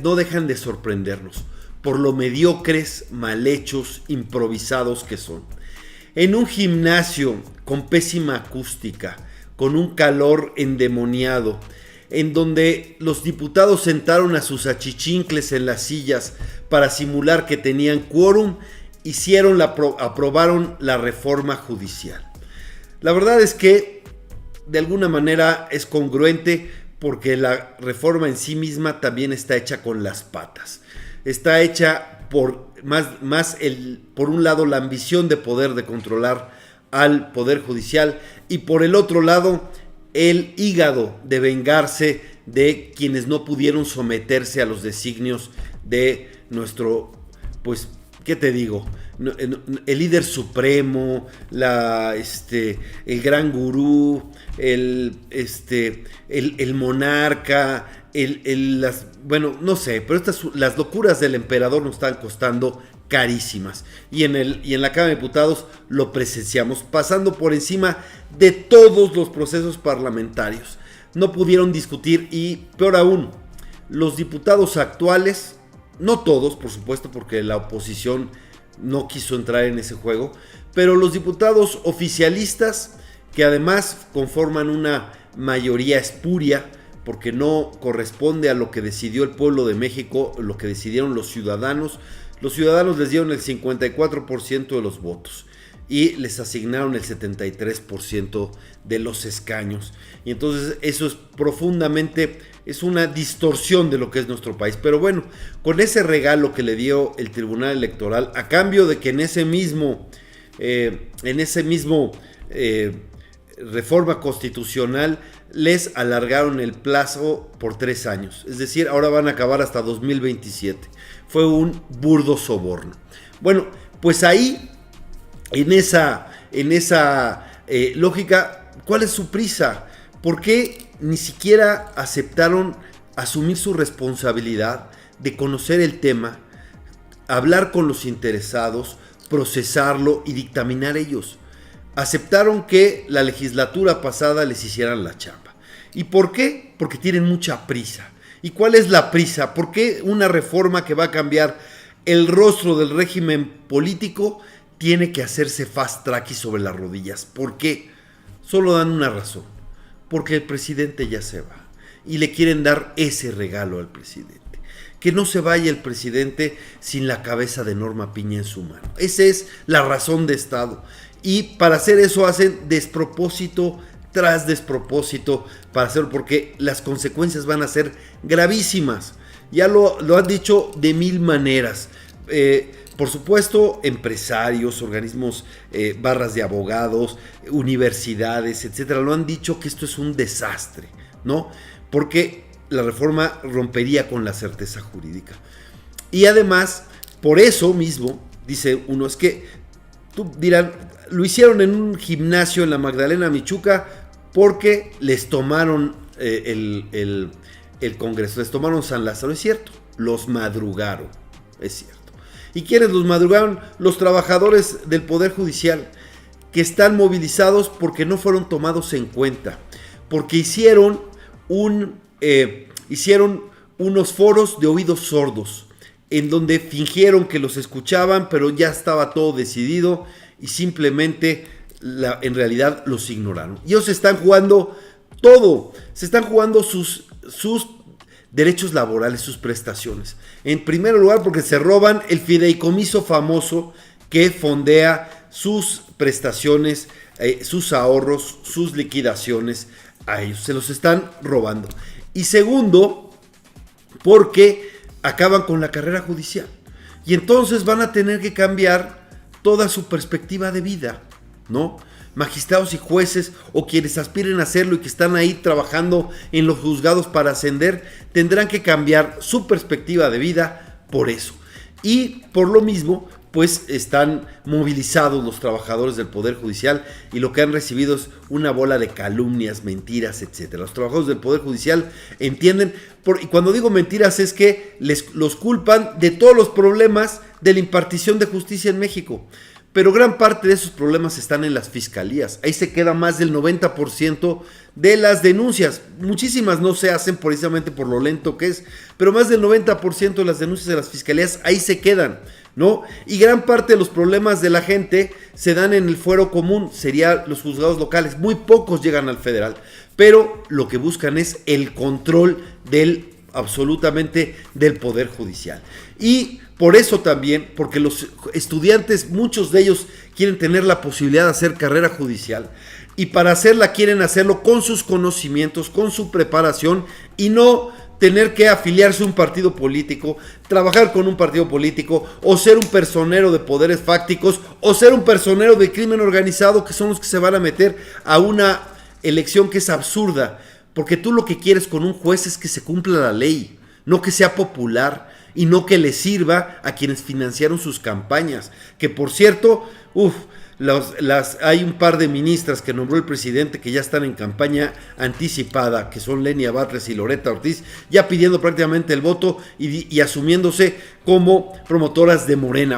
no dejan de sorprendernos por lo mediocres, mal hechos, improvisados que son. En un gimnasio con pésima acústica, con un calor endemoniado, en donde los diputados sentaron a sus achichincles en las sillas para simular que tenían quórum, aprobaron la reforma judicial. La verdad es que de alguna manera es congruente, porque la reforma en sí misma también está hecha con las patas. Está hecha por por un lado la ambición de poder de controlar al Poder Judicial, y por el otro lado el hígado de vengarse de quienes no pudieron someterse a los designios de nuestro, pues, ¿qué te digo? El líder supremo, el gran gurú, el monarca, no sé, pero las locuras del emperador nos están costando carísimas. Y en la Cámara de Diputados lo presenciamos, pasando por encima de todos los procesos parlamentarios. No pudieron discutir, y peor aún, los diputados actuales, no todos, por supuesto, porque la oposición no quiso entrar en ese juego, pero los diputados oficialistas, que además conforman una mayoría espuria, porque no corresponde a lo que decidió el pueblo de México, lo que decidieron los ciudadanos. Los ciudadanos les dieron el 54% de los votos y les asignaron el 73% de los escaños. Y entonces eso es profundamente, es una distorsión de lo que es nuestro país. Pero bueno, con ese regalo que le dio el Tribunal Electoral, a cambio de que en ese mismo reforma constitucional les alargaron el plazo por 3 años. Es decir, ahora van a acabar hasta 2027. Fue un burdo soborno. Bueno, pues ahí, en esa lógica, ¿cuál es su prisa? ¿Por qué ni siquiera aceptaron asumir su responsabilidad de conocer el tema, hablar con los interesados, procesarlo y dictaminar ellos? Aceptaron que la legislatura pasada les hicieran la chamba. ¿Y por qué? Porque tienen mucha prisa. ¿Y cuál es la prisa? ¿Por qué una reforma que va a cambiar el rostro del régimen político tiene que hacerse fast track y sobre las rodillas? ¿Por qué? Solo dan una razón. Porque el presidente ya se va. Y le quieren dar ese regalo al presidente. Que no se vaya el presidente sin la cabeza de Norma Piña en su mano. Esa es la razón de Estado. Y para hacer eso hacen despropósito tras despropósito, porque las consecuencias van a ser gravísimas. Ya lo han dicho de mil maneras. Por supuesto, empresarios, organismos, barras de abogados, universidades, etcétera, lo han dicho que esto es un desastre, ¿no? Porque la reforma rompería con la certeza jurídica. Y además, por eso mismo, dice uno, es que dirán, lo hicieron en un gimnasio en la Magdalena Michuca porque les tomaron el Congreso, les tomaron San Lázaro. Es cierto, los madrugaron, es cierto. ¿Y quiénes los madrugaron? Los trabajadores del Poder Judicial, que están movilizados porque no fueron tomados en cuenta, porque hicieron unos foros de oídos sordos, en donde fingieron que los escuchaban, pero ya estaba todo decidido y simplemente en realidad los ignoraron. Y ellos están jugando todo, se están jugando sus derechos laborales, sus prestaciones. En primer lugar, porque se roban el fideicomiso famoso que fondea sus prestaciones, sus ahorros, sus liquidaciones a ellos. Se los están robando. Y segundo, porque acaban con la carrera judicial. Y entonces van a tener que cambiar toda su perspectiva de vida, ¿no? Magistrados y jueces, o quienes aspiren a hacerlo y que están ahí trabajando en los juzgados para ascender, tendrán que cambiar su perspectiva de vida por eso. Y por lo mismo, pues están movilizados los trabajadores del Poder Judicial, y lo que han recibido es una bola de calumnias, mentiras, etc. Los trabajadores del Poder Judicial entienden, y cuando digo mentiras es que los culpan de todos los problemas de la impartición de justicia en México. pero gran parte de esos problemas están en las fiscalías. Ahí se queda más del 90% de las denuncias. Muchísimas no se hacen precisamente por lo lento que es, pero más del 90% de las denuncias de las fiscalías ahí se quedan, ¿no? Y gran parte de los problemas de la gente se dan en el fuero común, serían los juzgados locales. Muy pocos llegan al federal, pero lo que buscan es el control absolutamente del Poder Judicial. Y por eso también, porque los estudiantes, muchos de ellos quieren tener la posibilidad de hacer carrera judicial, y para hacerla quieren hacerlo con sus conocimientos, con su preparación, y no tener que afiliarse a un partido político, trabajar con un partido político, o ser un personero de poderes fácticos, o ser un personero de crimen organizado, que son los que se van a meter a una elección que es absurda, porque tú lo que quieres con un juez es que se cumpla la ley, no que sea popular y no que le sirva a quienes financiaron sus campañas. Que por cierto, hay un par de ministras que nombró el presidente que ya están en campaña anticipada, que son Lenia Batres y Loretta Ortiz, ya pidiendo prácticamente el voto y asumiéndose como promotoras de Morena.